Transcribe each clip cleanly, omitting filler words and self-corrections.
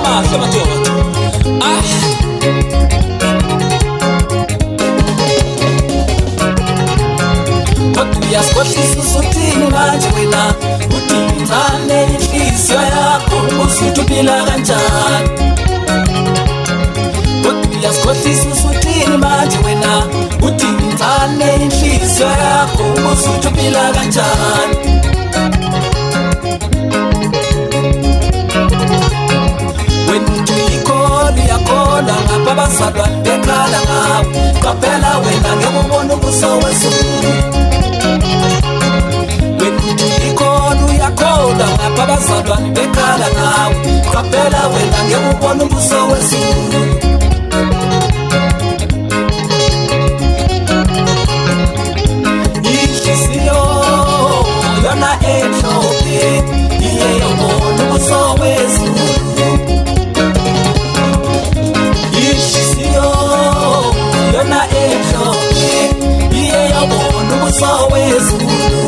amahle madoda. Kodwa uyasikhohlisa usuthini manje wena, uthi incane inhliziyo yakho ubusuthi uphila kanjani. Kodwa uyasikhohlisa usuthini manje wena, uthi incane inhliziyo yakho ubusuthi uphila kanjani. Uyakhola ngapha abazalwane bekhala ngawe, qaphela wena ngeke ubone ubuso wezulu. Wena uthi uyikhola uyakhola ngapha abazalwane bekhala ngawe, qaphela wena ngeke ubone ubuso wezulu. Inhliziyo yona emhlophe iye yabona ubuso wezulu. Yona emhlophe iye yabona ubuso wezulu.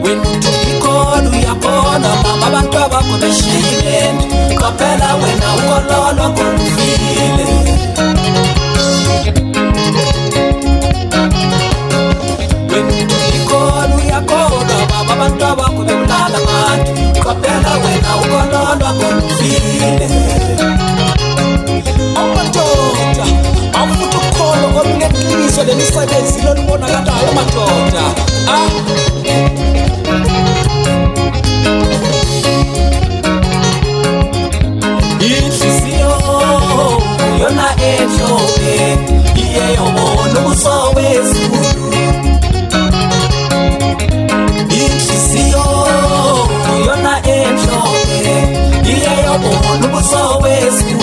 Wena uthi uyikhola uyabona mama abantu abakho beshile, qaphela wena ukololwa ngokufile. Wena uthi uyikhola uyakhola baba abantu abakho bebulala abantu, qaphela wena ukololwa ngokufile. Amadoda afuthi ukukholwa okuneqiniso lemisebenzi lolubonakalayo madoda. Inhliziyo yona emhlophe iye yabona ubuso wezulu. Inhliziyo yona emhlophe iye yabona ubuso wezulu.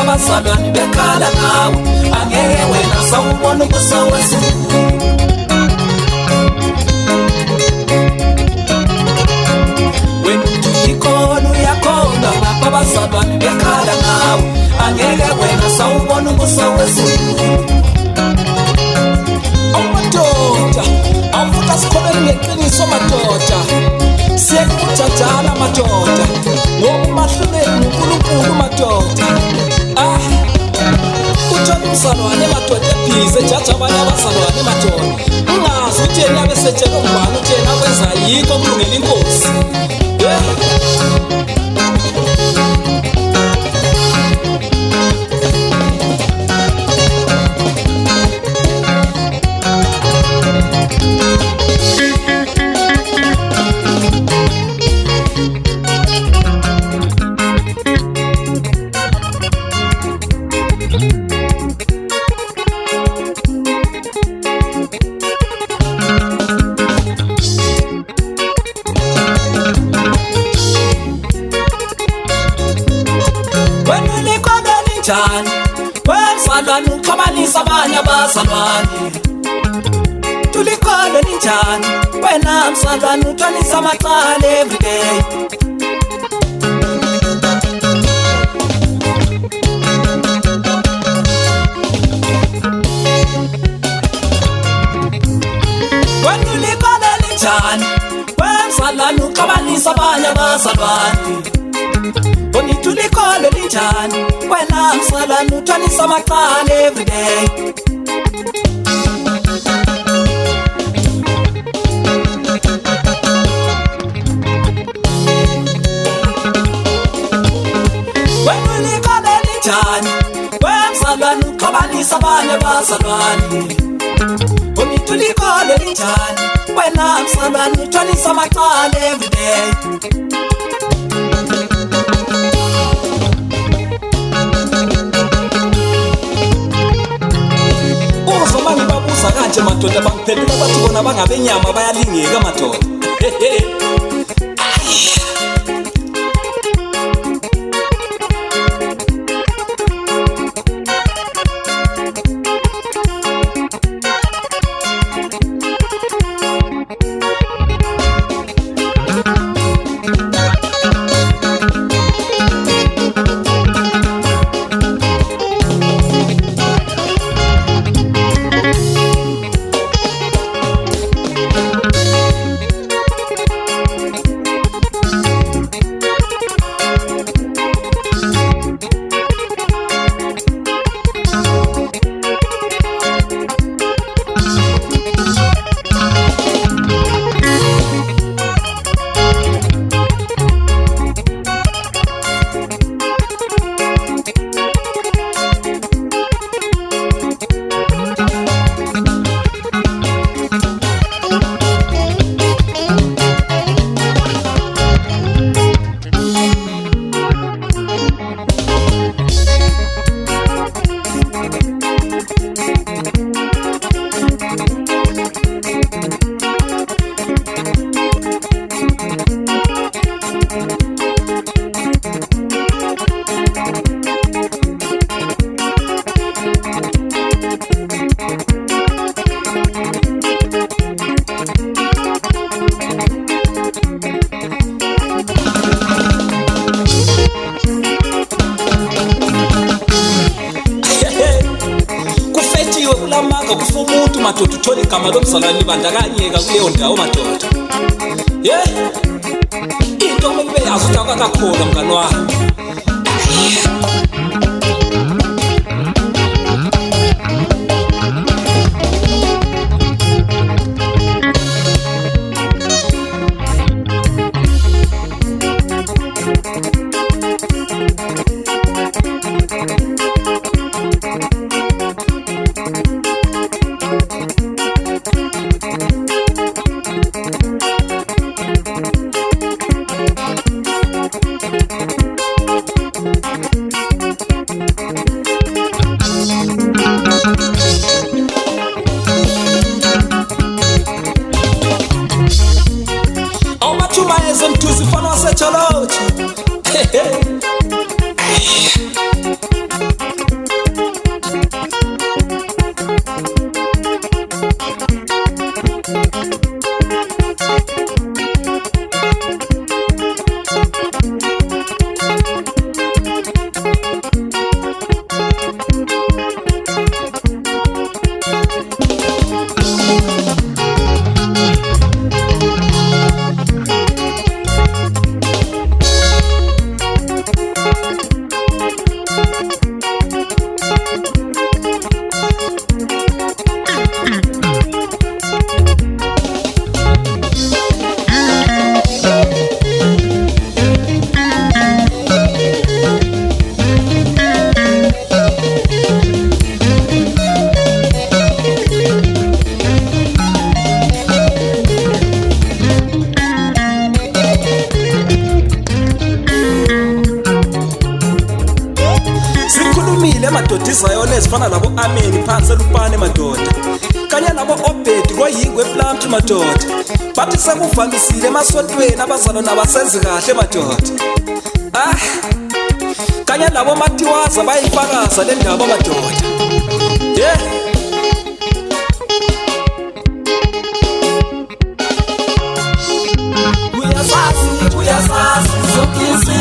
Abazalwane bekhala ngawe, angeke wena sawubona ubuso wezulu. Wena uthi uyikhola uyakhola ngapha abazalwane bekhala ngawe, angeke wena sawubona ubuso wezulu. Madoda awufuthi asikholeni ngeqiniso madoda, siyekujajana madoda ngoba umahluleli uNkulunkulu madoda. Utshela umzalwane madoda ebhize ejaja abanye abazalwane madoda, ungazi ukuthi yena yabe setshela ngubani ukuthi yena akwenza yikho okulungela inkosi. Wemzalwane uxabanisa abanye abazalwane, tulikholwe linjani wena mzalwane uthwalisa amacala everyday. Wena tulikholwe linjani wemzalwane uxabanisa abanye abazalwane, tulikholwe linjani wena mzalwane uthwalisa amacala everyday. Wena tulikholwe linjani wemzalwane uxabanisa abanye abazalwane, tulikholwe linjani wena mzalwane uthwalisa amacala everyday. Uzoma ngibabuza kanje madoda bangiphendula bathi bona bangabenyama bayalingeka madoda. madoda uthole igama lomzalwane libandakanyeka kuleyo ndawo madoda. Into kumele yazi ukuthi akakakhola mngani wami. Izayona ezifana labo Ameni phansi lupane madoda kanye nabo Obedi koyingwe Plamti madoda bathi sekuvamisile emasontweni abazalwane abasenzi kahle madoda kanye nabo Matiwaza bayifakaza le ndaba madoda uyasazi sokisi